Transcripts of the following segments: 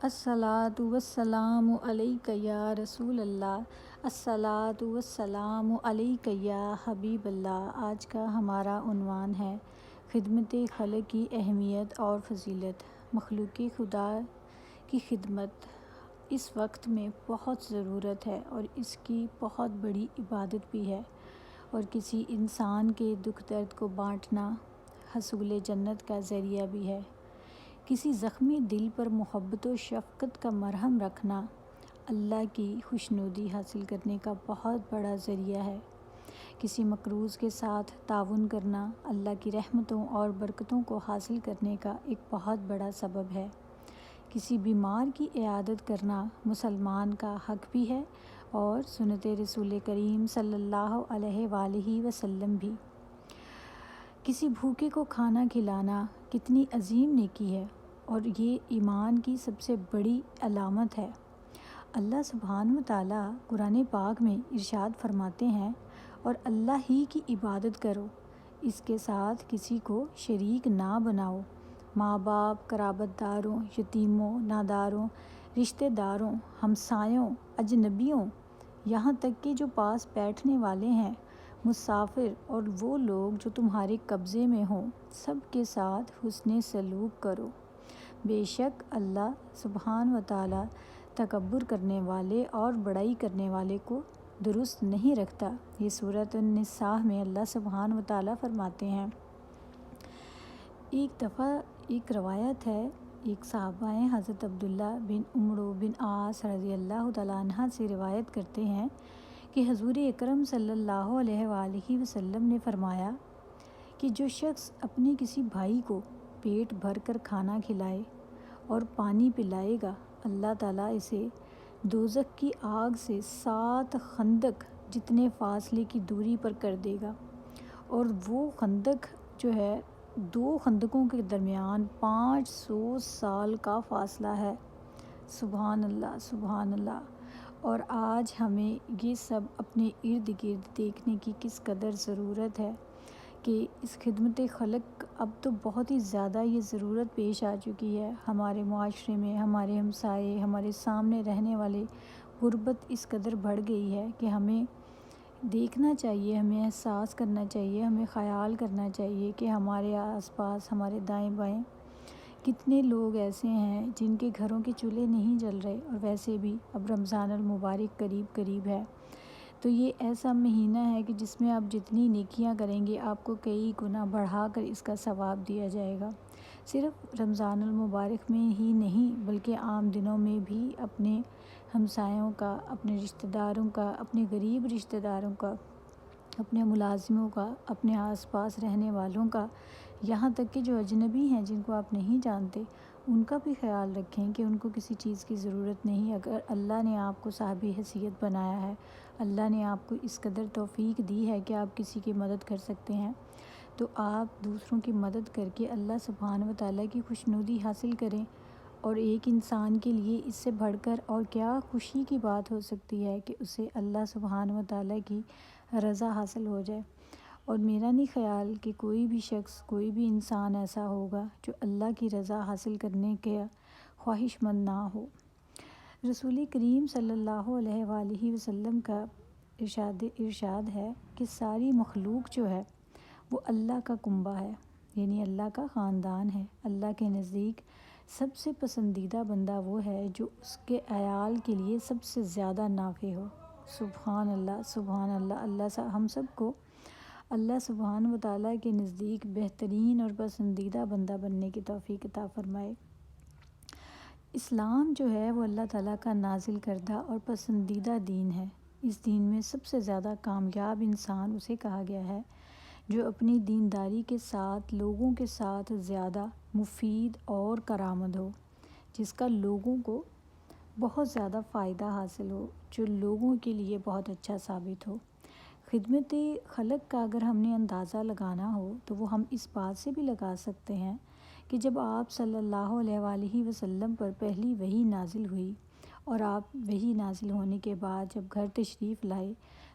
الصلاۃ والسلام علیک یا رسول اللہ، الصلاۃ والسلام علیک یا حبیب اللہ۔ آج کا ہمارا عنوان ہے خدمت خلق کی اہمیت اور فضیلت۔ مخلوق خدا کی خدمت اس وقت میں بہت ضرورت ہے اور اس کی بہت بڑی عبادت بھی ہے، اور کسی انسان کے دکھ درد کو بانٹنا حصول جنت کا ذریعہ بھی ہے۔ کسی زخمی دل پر محبت و شفقت کا مرہم رکھنا اللہ کی خوشنودی حاصل کرنے کا بہت بڑا ذریعہ ہے۔ کسی مقروض کے ساتھ تعاون کرنا اللہ کی رحمتوں اور برکتوں کو حاصل کرنے کا ایک بہت بڑا سبب ہے۔ کسی بیمار کی عیادت کرنا مسلمان کا حق بھی ہے اور سنت رسول کریم صلی اللہ علیہ وآلہ وسلم بھی۔ کسی بھوکے کو کھانا کھلانا کتنی عظیم نیکی ہے، اور یہ ایمان کی سب سے بڑی علامت ہے۔ اللہ سبحانہ و تعالیٰ قرآن پاک میں ارشاد فرماتے ہیں، اور اللہ ہی کی عبادت کرو، اس کے ساتھ کسی کو شریک نہ بناؤ۔ ماں باپ، قرابت داروں، یتیموں، ناداروں، رشتہ داروں، ہمسایوں، اجنبیوں، یہاں تک کہ جو پاس بیٹھنے والے ہیں، مسافر اور وہ لوگ جو تمہارے قبضے میں ہوں، سب کے ساتھ حسن سلوک کرو۔ بے شک اللہ سبحانہ و تعالیٰ تکبر کرنے والے اور بڑائی کرنے والے کو درست نہیں رکھتا۔ یہ سورۃ النساء میں اللہ سبحانہ و تعالیٰ فرماتے ہیں۔ ایک دفعہ ایک روایت ہے، ایک صحابہ ہیں حضرت عبداللہ بن عمرو بن عاص رضی اللہ تعالیٰ عنہ سے روایت کرتے ہیں کہ حضور اکرم صلی اللہ علیہ وآلہ وسلم نے فرمایا کہ جو شخص اپنے کسی بھائی کو پیٹ بھر کر کھانا کھلائے اور پانی پلائے گا، اللہ تعالیٰ اسے دوزخ کی آگ سے 7 خندق جتنے فاصلے کی دوری پر کر دے گا، اور وہ خندق جو ہے 2 خندقوں کے درمیان 500 سال کا فاصلہ ہے۔ سبحان اللہ، سبحان اللہ۔ اور آج ہمیں یہ سب اپنے ارد گرد دیکھنے کی کس قدر ضرورت ہے کہ اس خدمت خلق اب تو بہت ہی زیادہ یہ ضرورت پیش آ چکی ہے ہمارے معاشرے میں۔ ہمارے ہمسائے، ہمارے سامنے رہنے والے، غربت اس قدر بڑھ گئی ہے کہ ہمیں دیکھنا چاہیے، ہمیں احساس کرنا چاہیے، ہمیں خیال کرنا چاہیے کہ ہمارے آس پاس، ہمارے دائیں بائیں کتنے لوگ ایسے ہیں جن کے گھروں کے چولہے نہیں جل رہے، اور ویسے بھی اب رمضان المبارک قریب قریب ہے، تو یہ ایسا مہینہ ہے کہ جس میں آپ جتنی نیکیاں کریں گے آپ کو کئی گنا بڑھا کر اس کا ثواب دیا جائے گا۔ صرف رمضان المبارک میں ہی نہیں بلکہ عام دنوں میں بھی اپنے ہمسایوں کا، اپنے رشتہ داروں کا، اپنے غریب رشتہ داروں کا، اپنے ملازموں کا، اپنے آس پاس رہنے والوں کا، یہاں تک کہ جو اجنبی ہیں جن کو آپ نہیں جانتے ان کا بھی خیال رکھیں کہ ان کو کسی چیز کی ضرورت نہیں۔ اگر اللہ نے آپ کو صاحب حیثیت بنایا ہے، اللہ نے آپ کو اس قدر توفیق دی ہے کہ آپ کسی کی مدد کر سکتے ہیں، تو آپ دوسروں کی مدد کر کے اللہ سبحانہ و تعالیٰ کی خوشنودی حاصل کریں۔ اور ایک انسان کے لیے اس سے بڑھ کر اور کیا خوشی کی بات ہو سکتی ہے کہ اسے اللہ سبحانہ و تعالیٰ کی رضا حاصل ہو جائے۔ اور میرا نہیں خیال کہ کوئی بھی شخص، کوئی بھی انسان ایسا ہوگا جو اللہ کی رضا حاصل کرنے کے خواہش مند نہ ہو۔ رسول کریم صلی اللہ علیہ وآلہ وسلم کا ارشاد ہے کہ ساری مخلوق جو ہے وہ اللہ کا کنبہ ہے، یعنی اللہ کا خاندان ہے۔ اللہ کے نزدیک سب سے پسندیدہ بندہ وہ ہے جو اس کے عیال کے لیے سب سے زیادہ نافع ہو۔ سبحان اللہ، سبحان اللہ۔ اللہ ہم سب کو اللہ سبحانہ و تعالیٰ کے نزدیک بہترین اور پسندیدہ بندہ بننے کی توفیق عطا فرمائے۔ اسلام جو ہے وہ اللہ تعالیٰ کا نازل کردہ اور پسندیدہ دین ہے۔ اس دین میں سب سے زیادہ کامیاب انسان اسے کہا گیا ہے جو اپنی دینداری کے ساتھ لوگوں کے ساتھ زیادہ مفید اور کارآمد ہو، جس کا لوگوں کو بہت زیادہ فائدہ حاصل ہو، جو لوگوں کے لیے بہت اچھا ثابت ہو۔ خدمت خلق کا اگر ہم نے اندازہ لگانا ہو تو وہ ہم اس بات سے بھی لگا سکتے ہیں کہ جب آپ صلی اللہ علیہ وآلہ وسلم پر پہلی وحی نازل ہوئی، اور آپ وحی نازل ہونے کے بعد جب گھر تشریف لائے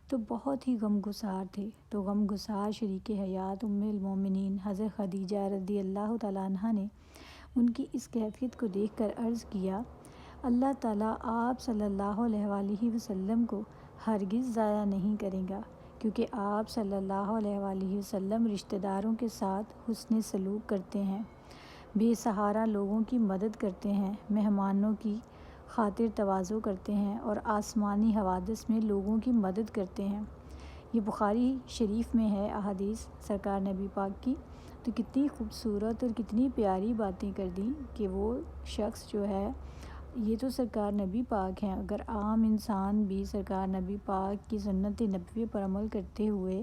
تو بہت ہی غمگسار تھے، تو غمگسار شریک حیات ام المومنین حضرت خدیجہ رضی اللہ تعالیٰ عنہ نے ان کی اس کیفیت کو دیکھ کر عرض کیا اللہ تعالیٰ آپ صلی اللہ علیہ وآلہ وسلم کو ہرگز ضائع نہیں کرے گا، کیونکہ آپ صلی اللہ علیہ وآلہ وسلم رشتہ داروں کے ساتھ حسن سلوک کرتے ہیں، بے سہارا لوگوں کی مدد کرتے ہیں، مہمانوں کی خاطر تواضع کرتے ہیں اور آسمانی حوادث میں لوگوں کی مدد کرتے ہیں۔ یہ بخاری شریف میں ہے احادیث سرکار نبی پاک کی۔ تو کتنی خوبصورت اور کتنی پیاری باتیں کر دیں کہ وہ شخص جو ہے، یہ تو سرکار نبی پاک ہیں، اگر عام انسان بھی سرکار نبی پاک کی سنت نبوی پر عمل کرتے ہوئے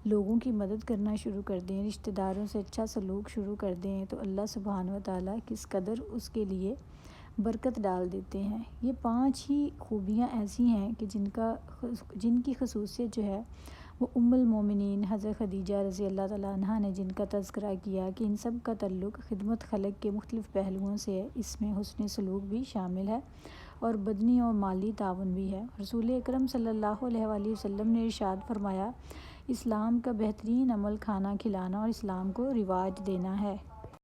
لوگوں کی مدد کرنا شروع کر دیں، رشتہ داروں سے اچھا سلوک شروع کر دیں، تو اللہ سبحانہ و تعالیٰ کس قدر اس کے لیے برکت ڈال دیتے ہیں۔ یہ 5 ہی خوبیاں ایسی ہیں کہ جن کی خصوصیت جو ہے وہ ام المومنین حضرت خدیجہ رضی اللہ تعالیٰ عنہ نے جن کا تذکرہ کیا کہ ان سب کا تعلق خدمت خلق کے مختلف پہلوؤں سے ہے، اس میں حسن سلوک بھی شامل ہے اور بدنی اور مالی تعاون بھی ہے۔ رسول اکرم صلی اللہ علیہ وآلہ وسلم نے ارشاد فرمایا، اسلام کا بہترین عمل کھانا کھلانا اور اسلام کو رواج دینا ہے۔